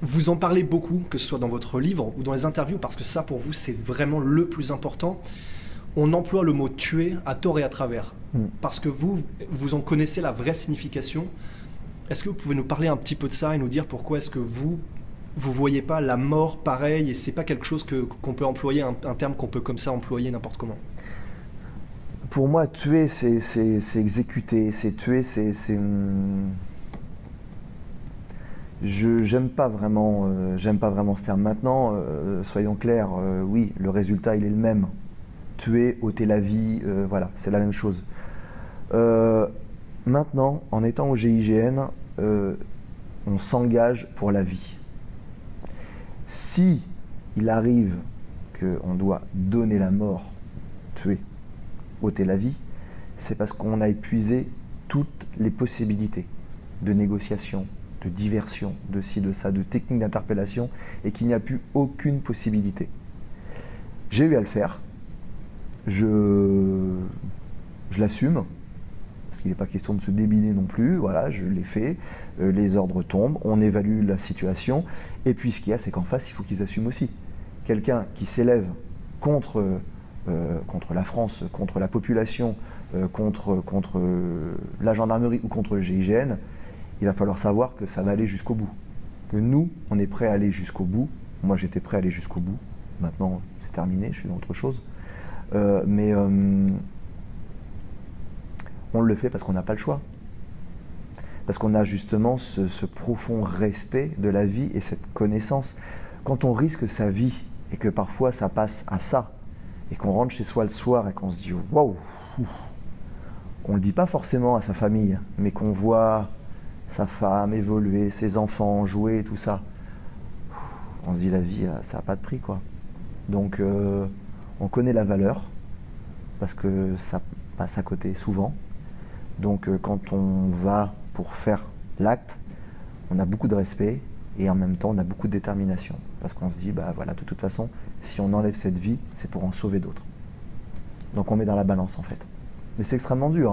Vous en parlez beaucoup, que ce soit dans votre livre ou dans les interviews, parce que ça, pour vous, c'est vraiment le plus important. On emploie le mot tuer à tort et à travers, parce que vous en connaissez la vraie signification. Est-ce que vous pouvez nous parler un petit peu de ça et nous dire pourquoi est-ce que vous voyez pas la mort pareil et c'est pas quelque chose qu'on peut employer, un terme qu'on peut comme ça employer n'importe comment? Pour moi, tuer, c'est exécuter, c'est tuer, j'aime pas vraiment ce terme. Maintenant, soyons clairs, oui, le résultat il est le même. Tuer, ôter la vie, voilà, c'est la même chose. Maintenant, en étant au GIGN, on s'engage pour la vie. Si il arrive qu'on doit donner la mort, tuer, ôter la vie, c'est parce qu'on a épuisé toutes les possibilités de négociation, de diversion, de ci, de ça, de technique d'interpellation, et qu'il n'y a plus aucune possibilité. J'ai eu à le faire, je l'assume, parce qu'il n'est pas question de se débiner non plus, voilà, je l'ai fait, les ordres tombent, on évalue la situation, et puis ce qu'il y a, c'est qu'en face, il faut qu'ils assument aussi. Quelqu'un qui s'élève contre la France, contre la population, contre la gendarmerie ou contre le GIGN, il va falloir savoir que ça va aller jusqu'au bout. Que nous, on est prêt à aller jusqu'au bout. Moi, j'étais prêt à aller jusqu'au bout. Maintenant, c'est terminé, je suis dans autre chose. Mais on le fait parce qu'on n'a pas le choix. Parce qu'on a justement ce profond respect de la vie et cette connaissance. Quand on risque sa vie et que parfois ça passe à ça, et qu'on rentre chez soi le soir et qu'on se dit « waouh », on ne le dit pas forcément à sa famille, mais qu'on voit sa femme évoluer, ses enfants jouer, tout ça, on se dit la vie, ça n'a pas de prix, quoi. Donc on connaît la valeur, parce que ça passe à côté souvent. Donc quand on va pour faire l'acte, on a beaucoup de respect et en même temps on a beaucoup de détermination. Parce qu'on se dit, bah voilà, de toute façon, si on enlève cette vie, c'est pour en sauver d'autres. Donc on met dans la balance en fait. Mais c'est extrêmement dur.